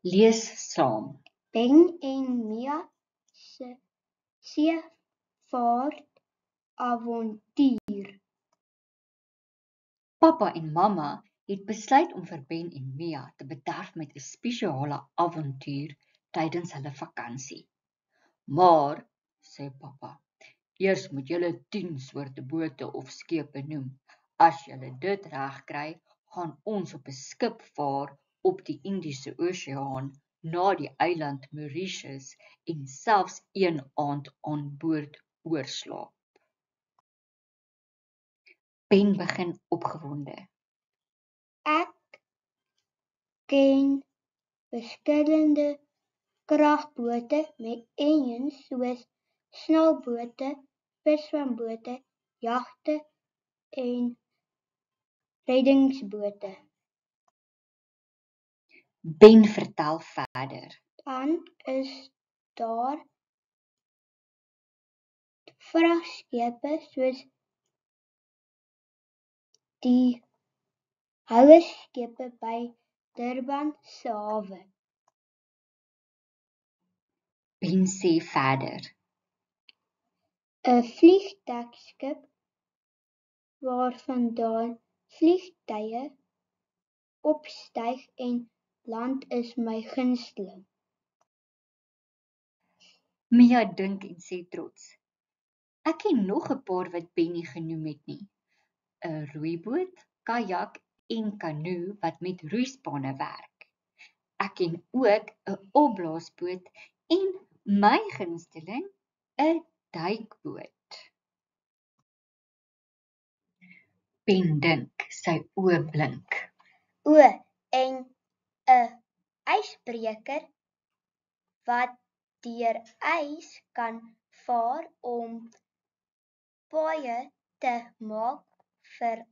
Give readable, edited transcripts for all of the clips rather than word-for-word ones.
Lees saam. Ben en Mia se seevaartavontuur. Pappa en mamma het besluit om vir Ben en Mia te bederf met 'n spesiale avontuur tydens hulle vakansie. Maar, sê pappa, eers moet julle 10 soorte bote of skepe noem. As julle dit reg kry, gaan ons op 'n skip vaar op die Indiese Oseaan na die eiland Mauritius en selfs een aand aan boord oorslaap. Ben begin opgewonde. Ek ken verskillende kragbote met enjins soos snelbote, visvangbote, jagte en reddingsbote. Ben vertel verder. Dan is daar vragskepe soos die houerskepe by Durban se hawe. Ben sê verder. 'n Vliegdekskip waarvandaan vliegtuie opstyg en land is my gunsteling. Mia dink en sê trots. Ek ken nog 'n paar wat Ben nie genoem het nie. 'n Roeiboot, kajak en kanoe wat met roeispanne werk. Ek ken ook 'n opblaasboot en my gunsteling, 'n duikboot. Ben dink, sy oë blink. En 'n ysbreker wat deur ys kan vaar om paaie te maak vir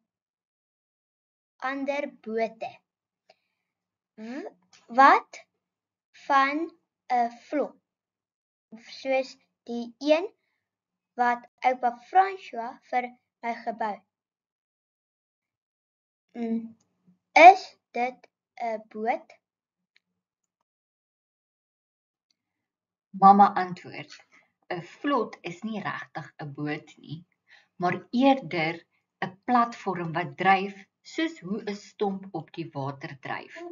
ander bote. Wat van 'n vlot, soos die een wat oupa François vir my gebou het. Is dit 'n boot? Mamma antwoord, 'n vlot is nie regtig 'n boot nie, maar eerder 'n platform wat dryf soos hoe 'n stomp op die water dryf.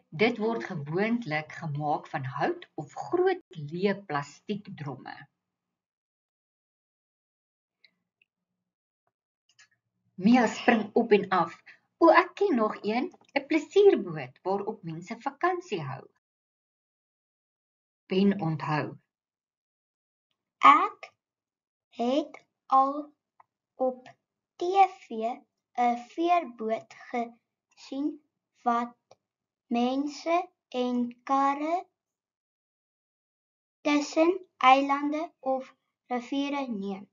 Dit word gewoonlik gemaak van hout of groot leë plastiekdromme. Mia spring op en af. O, ek ken nog een, 'n plesierboot waarop mense vakansie hou. Ben onthou. Ek het al op TV 'n veerboot gesien wat mense en karre tussen eilande of riviere neem.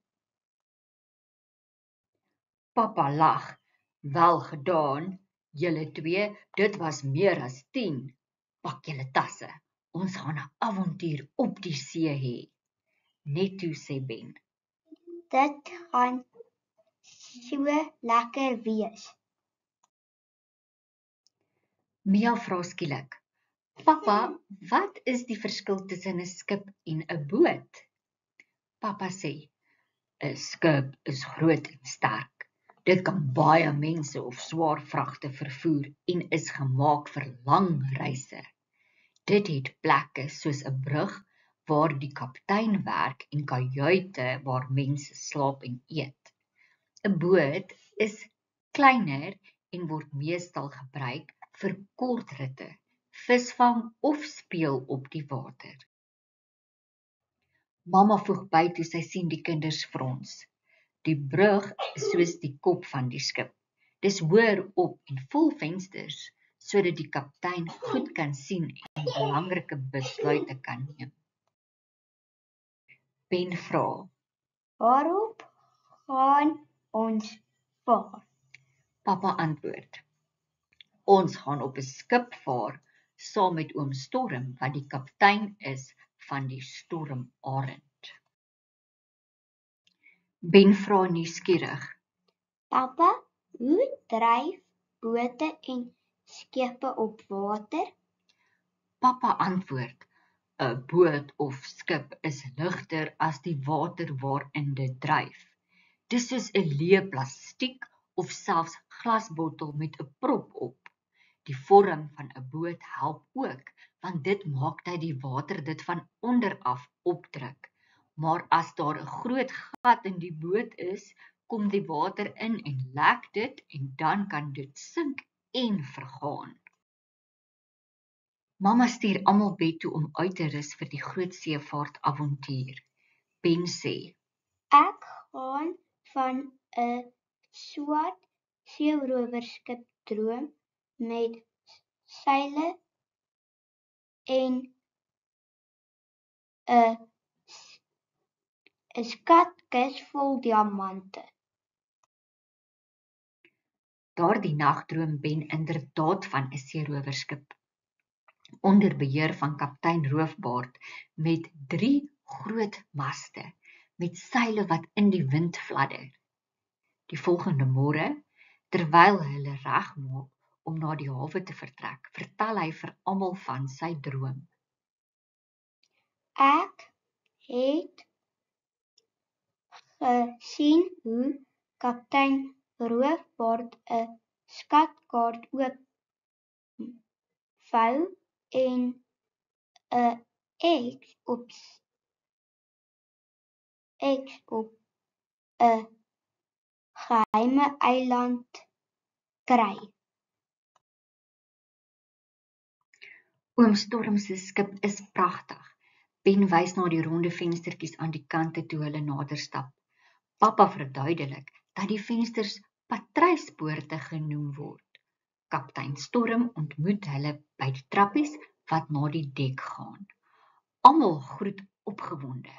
Pappa lag. Wel gedaan, julle twee, dit was meer as 10. Pak julle tasse, ons gaan 'n avontuur op die see hê. Net toe sê Ben. Dit gaan so lekker wees. Mia vra skielik, Pappa, wat is die verskil tussen 'n skip en 'n boot? Pappa sê, 'n skip is groot en sterk. Dit kan baie mense of swaar vragte vervoer en is gemaak vir lang reise. Dit het plekke soos 'n brug waar die kaptein werk en kajuite waar mense slaap en eet. 'n Boot is kleiner en word meestal gebruik vir kort ritte, visvang of speel op die water. Mamma voeg by toe sy sien die kinders frons. Die brug is soos die kop van die skip. Dis hoër op en vol vensters, sodat die kaptein goed kan sien en belangrike besluite kan neem. Ben vra, Waarop gaan ons vaar? Pappa antwoord, ons gaan op 'n skip vaar saam met oom Storm wat die kaptein is van die Stormarend. Ben vra nuuskierig, Pappa, hoe dryf bote en skepe op water? Papa antwoord, 'n boot of skip is ligter as die water waarin dit dryf. Dis soos 'n leë plastiek of selfs glasbottel met 'n prop op. Die vorm van 'n boot help ook, want dit maak dat die water dit van onder af opdruk. Maar as daar 'n groot gat in die boot is, kom die water in en lek dit en dan kan dit sink en vergaan. Mamma stuur almal bed toe om uit te rus vir die groot seevaart avontuur. Ben sê, Ek gaan van 'n swart seerowerskip droom met seile en 'n skatkis vol diamante. daardie nag droom Ben inderdaad van 'n seerowerskip onder beheer van kaptein Roofbaard met 3 groot maste met seile wat in die wind fladder. Die volgende môre, terwyl hulle regmaak om na die hawe te vertrek, vertel hy vir almal van sy droom. Ek het gesien hoe kaptein Roofbaard 'n skatkaart oopvou en 'n X op 'n geheime eiland kry. Oom Storm se skip is pragtig. Ben wys na die ronde venstertjies aan die kante toe hulle nader stap. Papa verduidelik dat die vensters patruispoorte genoem word. Kaptein Storm ontmoet hulle by die trappies wat na die dek gaan. Almal groet opgewonde.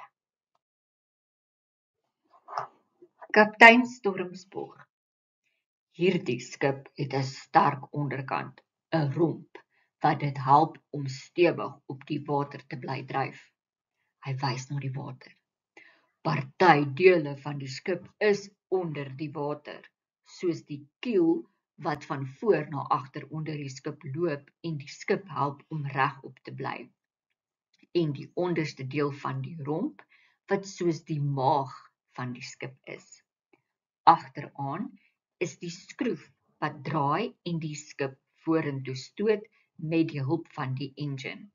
Kaptein Storm spog. Hierdie skip het 'n sterk onderkant, 'n romp, wat dit help om stewig op die water te bly dryf. Hy wys na die water. Party dele van die skip is onder die water, soos die kiel wat van voor na agter onder die skip loop en die skip help om regop te bly. En die onderste deel van die romp, wat soos die maag van die skip is. Agteraan is die skroef wat draai en die skip vorentoe stoot met die hulp van die engine.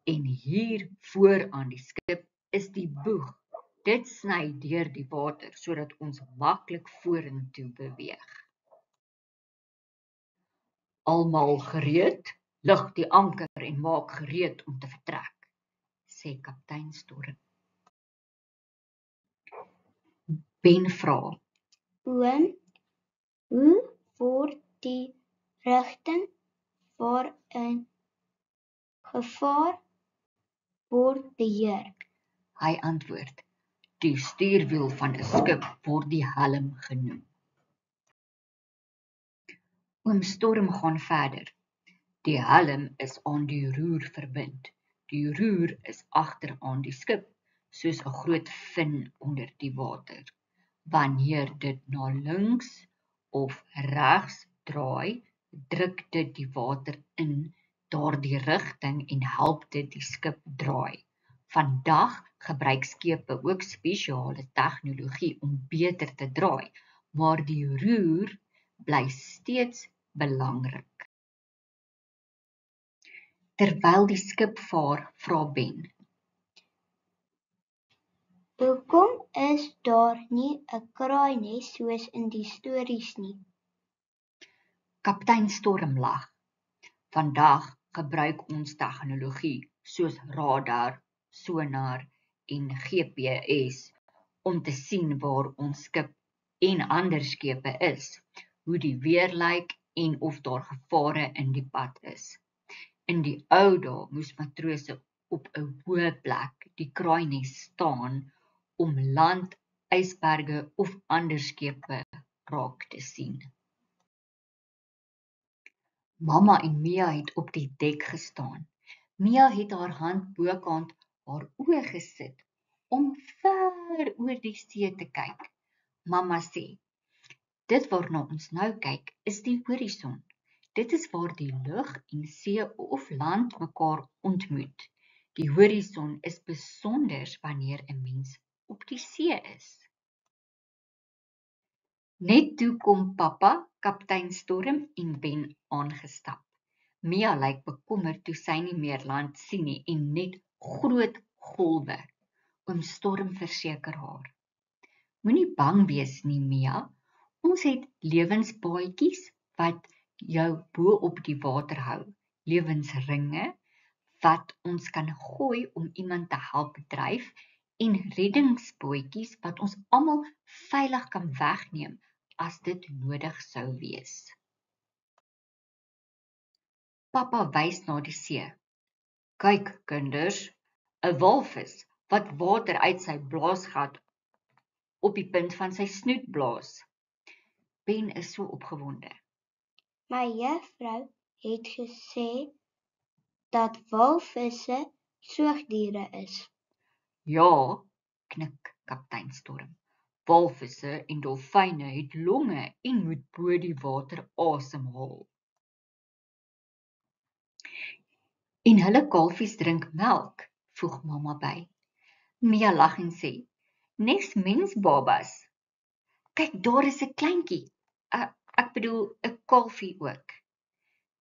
En hier voor aan die skip is die boeg. Dit sny deur die water sodat ons maklik vorentoe beweeg. Almal gereed? Lig die anker en maak gereed om te vertrek, sê kaptein Storm. Ben vra, Oom, hoe word die rigting waarin gevaar word beheer? Hy antwoord, die stuurwiel van 'n skip word die helm genoem. Oom Storm gaan verder. Die helm is aan die roer verbind. Die roer is agter aan die skip, soos 'n groot vin onder die water. Wanneer dit na links of regs draai, druk dit die water in daardie rigting en help dit die skip draai. Vandag gebruik skepe ook spesiale tegnologie om beter te draai, maar die roer bly steeds belangrik. Terwyl die skip vaar, vra Ben, Hoekom is daar nie 'n kraaines soos in die stories nie? kaptein Storm lag. Vandag gebruik ons tegnologie soos radar, sonar en GPS om te sien waar ons skip en ander skepe is, hoe die weer lyk en of daar gevare in die pad is. In die ou dae moes matrose op 'n hoë plek die kraaines staan om land, ysberge of ander skepe raak te sien. Mamma en Mia het op die dek gestaan. Mia het haar hand bokant haar oë gesit om ver oor die see te kyk. Mamma sê, dit waarna ons nou kyk is die horison. Dit is waar die lug en see of land mekaar ontmoet. Die horison is besonder wanneer 'n mens op die see is. Net toe kom pappa, kaptein Storm en Ben aangestap. Mia lyk bekommerd toe sy nie meer land sien nie en net groot golwe. Oom Storm verseker haar. Moenie bang wees nie, Mia. Ons het lewenspaadjies wat jou bo op die water hou. Lewensringe wat ons kan gooi om iemand te help dryf en reddingsbootjies wat ons almal veilig kan wegneem as dit nodig sou wees. Pappa wys na die see. Kyk, kinders, 'n walvis wat water uit sy blaasgat op die punt van sy snoet blaas. Ben is so opgewonde. My juffrou het gesê dat walvisse soogdiere is. Ja, knik kaptein Storm. Walvisse en dolfyne het longe en moet bo die water asemhaal. En hulle kalfies drink melk, voeg mamma by. Mia lag en sê, nes mensbabas. Kyk, daar is 'n kleintjie. Ek bedoel 'n kalfie ook.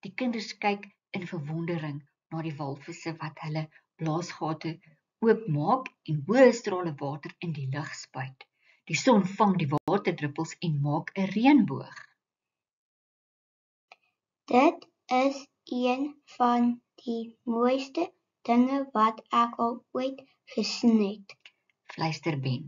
Die kinders kyk in verwondering na die walvisse wat hulle blaasgate oopmaak en hoë strale water in die lug spuit. Die son vang die waterdruppels en maak 'n reënboog. Dit is een van die mooiste dinge wat ek al ooit gesien het, fluister Ben.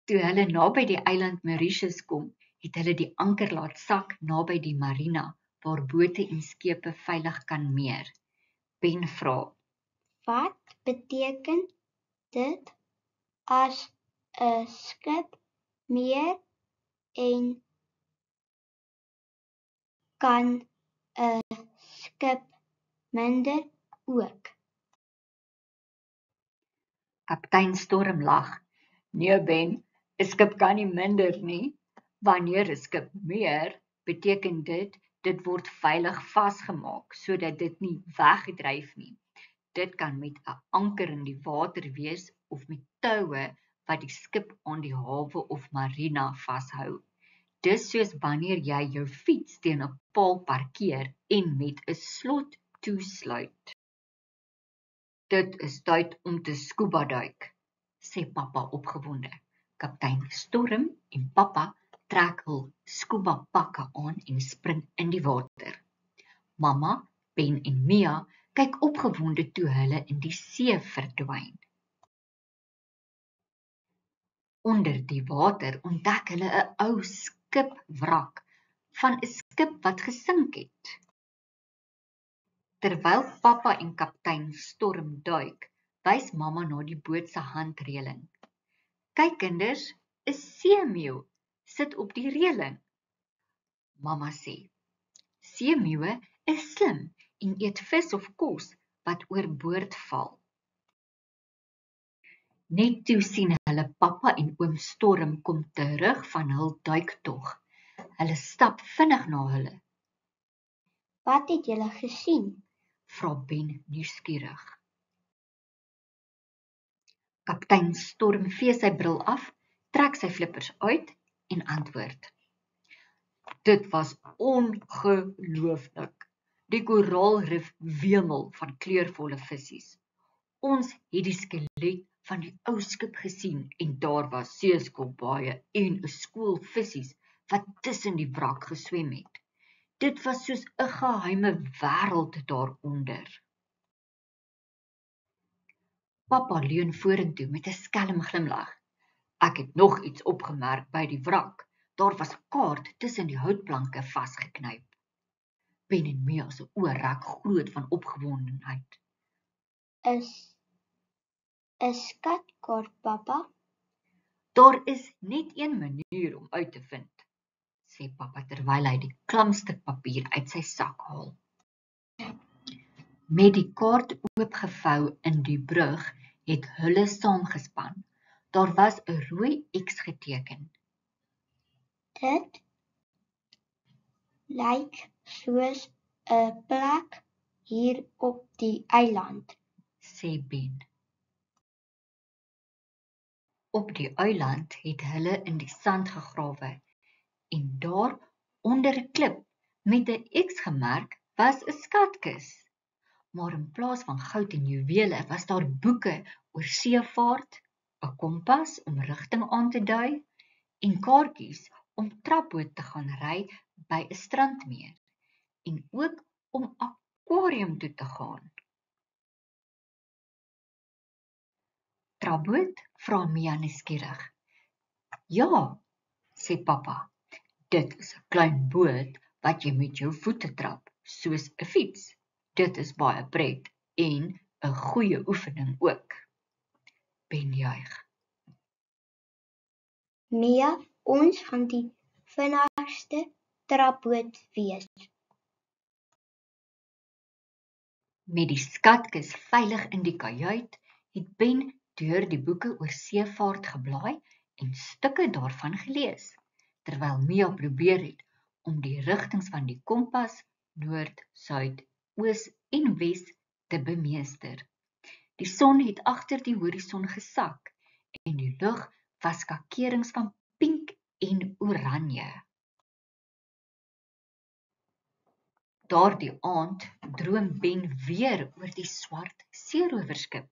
Toe hulle naby die eiland Mauritius kom, het hulle die anker laat sak naby die marina, waar bote en skepe veilig kan meer. Ben vra, wat beteken dit as 'n skip meer en kan 'n skip minder ook? kaptein Storm lag. Nee Ben, 'n skip kan nie minder nie. Wanneer 'n skip meer, beteken dit word veilig vasgemaak, sodat dit nie weggedryf nie. Dit kan met 'n anker in die water wees of met toue wat die skip aan die hawe of marina vashou. Dis soos wanneer jy jou fiets teen 'n paal parkeer en met 'n slot toesluit. Dit is tyd om te scuba duik, sê pappa opgewonde. Kaptein Storm en pappa trek hul scuba pakke aan en spring in die water. Mamma, Ben en Mia kyk opgewonde toe hulle in die see verdwyn. Onder die water ontdek hulle 'n ou skipwrak van 'n skip wat gesink het. Terwyl pappa en kaptein Storm duik, wys mamma na die boot se handreëling. Kyk kinders, 'n seemeeu sit op die reëling. Mamma sê, seemeeue is slim en eet vis of kos wat oorboord val. Net toe sien hulle pappa en oom Storm kom terug van hul duiktog. Hulle stap vinnig na hulle. Wat het julle gesien? Vra Ben nuuskierig. Kaptein Storm vee sy bril af, trek sy flippers uit en antwoord. Dit was ongelooflik. Die koraalrif wemel van kleurvolle visse. Ons het die skelet van die ou skip gesien en daar was seeskilpaaie en 'n skool visse wat tussen die wrak geswem het. Dit was soos 'n geheime wêreld daaronder. Pappa leun vorentoe met 'n skelm glimlag. Ek het nog iets opgemerk by die wrak. Daar was 'n kaart tussen die houtplanke vasgeknyp. Ben en Mia se oë raak groot van opgewondenheid. Is 'n skatkaart, pappa? Daar is net een manier om uit te vind, sê pappa terwyl hy die klamstuk papier uit sy sak haal. Met die kaart oopgevou in die brug het hulle saamgespan. Daar was 'n rooi X geteken. Dit lyk soos 'n plek hier op die eiland, sê Ben. Op die eiland het hulle in die sand gegrawe en daar onder 'n klip met 'n X gemerk was 'n skatkis. Maar in plaas van goud en juwele was daar boeke oor seevaart, 'n kompas om rigting aan te dui en kaartjies om trapboot te gaan ry by 'n strandmeer en ook om akwarium toe te gaan. Trapboot? Vra Mia nuuskierig. Ja, sê pappa. Dit is 'n klein boot wat jy met jou voete trap, soos 'n fiets. Dit is baie pret en 'n goeie oefening ook. Ben juig. Mia, ons gaan die vinnigste trapboot wees. Met die skatkis veilig in die kajuit, het Ben deur die boeke oor seevaart geblaai en stukke daarvan gelees, terwyl Mia probeer het om die rigtings van die kompas, noord, suid, oos en wes te bemeester. Die son het agter die horison gesak en die lug was skakerings van pink en oranje. Daardie aand droom Ben weer oor die swart seerowerskip.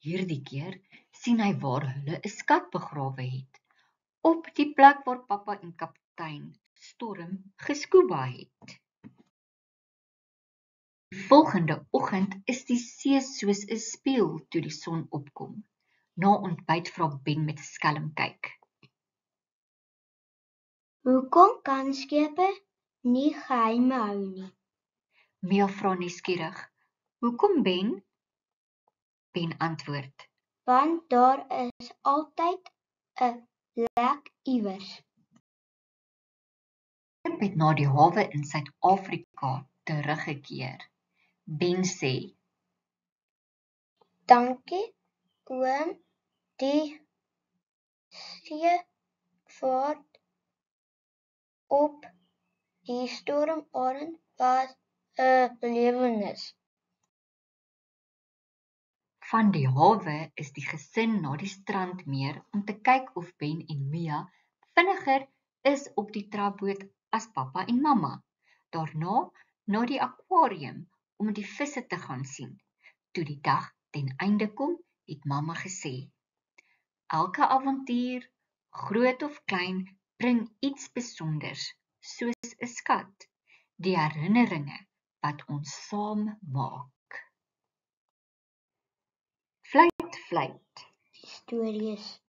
Hierdie keer sien hy waar hulle 'n skat begrawe het, op die plek waar pappa en kaptein Storm geskuba het. Die volgende oggend is die see soos 'n spieël toe die son opkom. Na ontbyt vra Ben met 'n skelm kyk. Hoekom kan skepe nie geheime hou nie? Mia vra nuuskierig. Hoekom, Ben? Ben antwoord. Want daar is altyd 'n lek iewers. Skip het na die hawe in Suid-Afrika teruggekeer. Ben sê. Dankie, oom. Die seevaart op die stormarend was 'n belewenis. Van die hawe is die gesin na die strandmeer om te kyk of Ben en Mia vinniger is op die trapboot as pappa en mamma. Daarna na die akwarium om die visse te gaan sien. Toe die dag ten einde kom, het mamma gesê: elke avontuur, groot of klein, bring iets besonders, soos 'n skat, die herinneringe wat ons saam maak. Fluit, fluit. Stories.